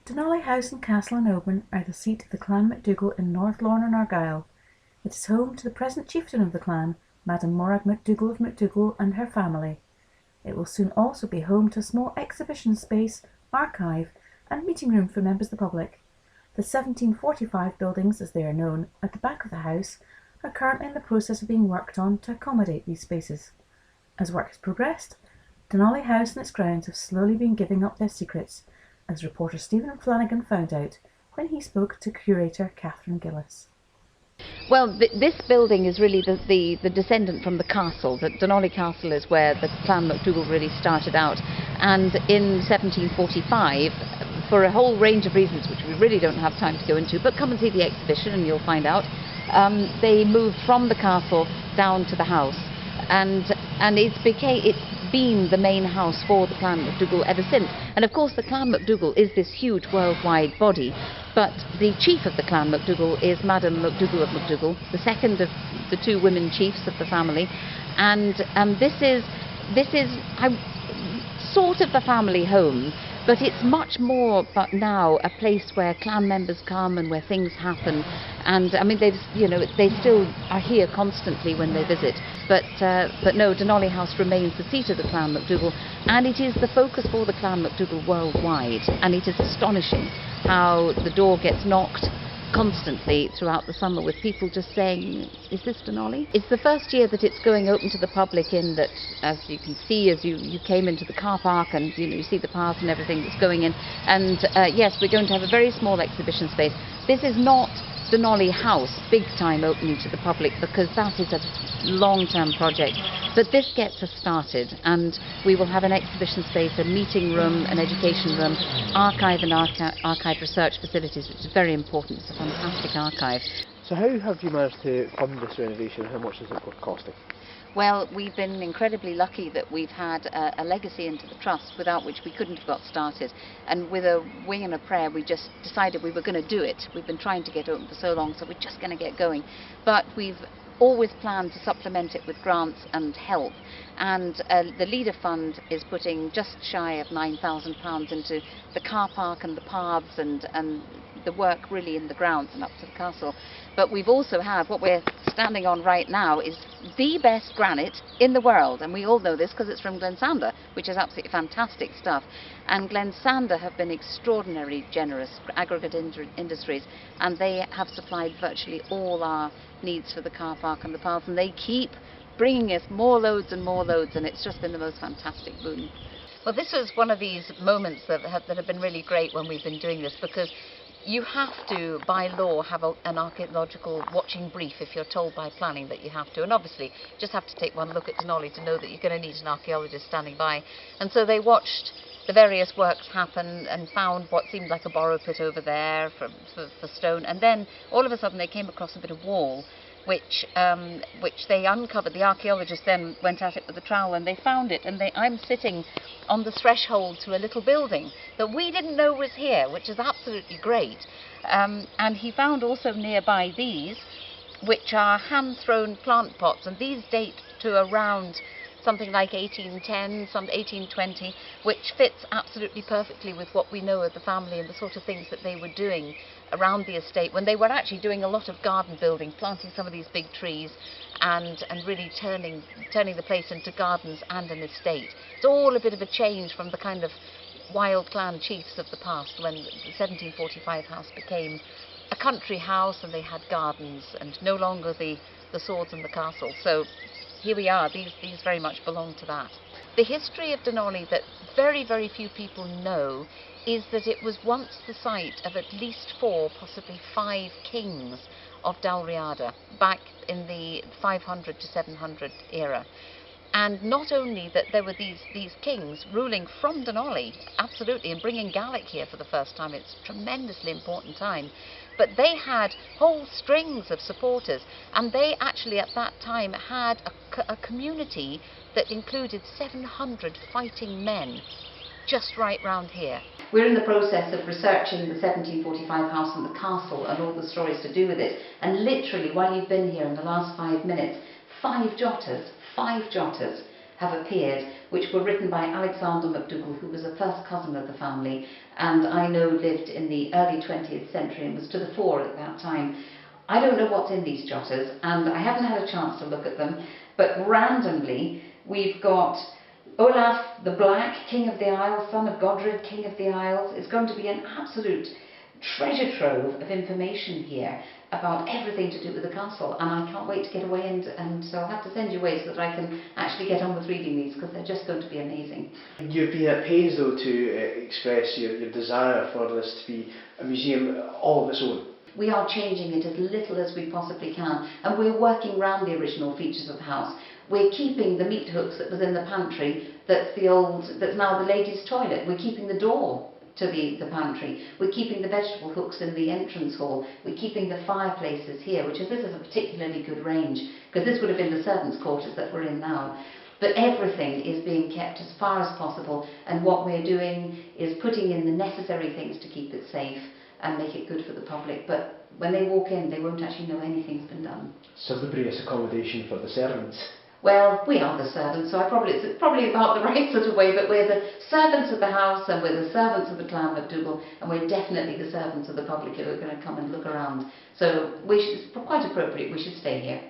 Dunollie House and Castle in Oban are the seat of the Clan MacDougall in North Lorne and Argyll. It is home to the present chieftain of the clan, Madam Morag MacDougall of MacDougall, and her family. It will soon also be home to a small exhibition space, archive, and meeting room for members of the public. The 1745 buildings, as they are known, at the back of the house, are currently in the process of being worked on to accommodate these spaces. As work has progressed, Dunollie House and its grounds have slowly been giving up their secrets, as reporter Stephen Flanagan found out when he spoke to curator Catherine Gillis. Well, this building is really the descendant from the castle. The Dunollie Castle is where the Clan MacDougall really started out, and in 1745, for a whole range of reasons which we really don't have time to go into, but come and see the exhibition and you'll find out, they moved from the castle down to the house, and it's been the main house for the Clan MacDougall ever since. And of course the Clan MacDougall is this huge worldwide body, but the chief of the Clan MacDougall is Madam MacDougall of MacDougall, the second of the two women chiefs of the family, and this is sort of the family home, but it's much more but now a place where clan members come and where things happen. And I mean, they still are here constantly when they visit. But no, Dunollie House remains the seat of the Clan MacDougall, and it is the focus for the Clan MacDougall worldwide. And it is astonishing how the door gets knocked constantly throughout the summer with people just saying, is this Dunollie? It's the first year that it's going open to the public, in that, as you can see, as you came into the car park and you see the path and everything that's going in. And yes, we're going to have a very small exhibition space. This is not Dunollie House big time opening to the public, because that is a long-term project, but this gets us started, and we will have an exhibition space, a meeting room, an education room, archive and archive research facilities, which is very important. It's a fantastic archive. So how have you managed to fund this renovation? How much is it costing? Well, we've been incredibly lucky that we've had a legacy into the trust, without which we couldn't have got started. And with a wing and a prayer, we just decided we were going to do it. We've been trying to get open for so long, so we're just going to get going. But we've always planned to supplement it with grants and help. And the Leader Fund is putting just shy of £9,000 into the car park and the paths and the work really in the grounds and up to the castle. But we've also had, what we're standing on right now is the best granite in the world, and we all know this because it's from Glensanda, which is absolutely fantastic stuff. And Glensanda have been extraordinarily generous, Aggregate Industries, and they have supplied virtually all our needs for the car park and the paths, and they keep bringing us more loads and more loads, and it's just been the most fantastic boon. Well, this was one of these moments that have been really great when we've been doing this, because you have to, by law, have an archaeological watching brief if you're told by planning that you have to. And obviously, you just have to take one look at Dunollie to know that you're going to need an archaeologist standing by. And so they watched the various works happen and found what seemed like a borrow pit over there for stone. And then, all of a sudden, they came across a bit of wall, which they uncovered. The archaeologists then went at it with a trowel and they found it, and I'm sitting on the threshold to a little building that we didn't know was here, which is absolutely great. And he found also nearby these, which are hand-thrown plant pots, and these date to around something like 1810, some 1820, which fits absolutely perfectly with what we know of the family and the sort of things that they were doing around the estate, when they were actually doing a lot of garden building, planting some of these big trees and really turning the place into gardens and an estate. It's all a bit of a change from the kind of wild clan chiefs of the past, when the 1745 house became a country house and they had gardens and no longer the swords and the castle. So here we are. These very much belong to that. The history of Dunollie that very, very few people know is that it was once the site of at least 4, possibly 5 kings of Dalriada, back in the 500 to 700 era. And not only that there were these kings ruling from Dunollie, absolutely, and bringing Gaelic here for the first time, it's a tremendously important time, but they had whole strings of supporters, and they actually at that time had a community that included 700 fighting men just right round here. We're in the process of researching the 1745 house and the castle and all the stories to do with it, and literally while you've been here in the last 5 minutes, 5 jotters have appeared, which were written by Alexander MacDougall, who was a first cousin of the family, and I know lived in the early 20th century and was to the fore at that time. I don't know what's in these jotters, and I haven't had a chance to look at them, but randomly we've got Olaf the Black, King of the Isles, son of Godred, King of the Isles. It's going to be an absolute treasure trove of information here about everything to do with the castle, and I can't wait to get away, and so I'll have to send you away so that I can actually get on with reading these, because they're just going to be amazing. You've been at pains though to express your desire for this to be a museum all of its own. We are changing it as little as we possibly can, and we're working around the original features of the house. We're keeping the meat hooks that was in the pantry, that's now the ladies' toilet. We're keeping the door to the pantry. We're keeping the vegetable hooks in the entrance hall. We're keeping the fireplaces here, this is a particularly good range, because this would have been the servants' quarters that we're in now. But everything is being kept as far as possible, and what we're doing is putting in the necessary things to keep it safe and make it good for the public. But when they walk in, they won't actually know anything's been done. Salubrious accommodation for the servants. Well, we are the servants, so it's probably about the right sort of way, but we're the servants of the house, and we're the servants of the Clan MacDougall, and we're definitely the servants of the public who are going to come and look around. So it's quite appropriate we should stay here.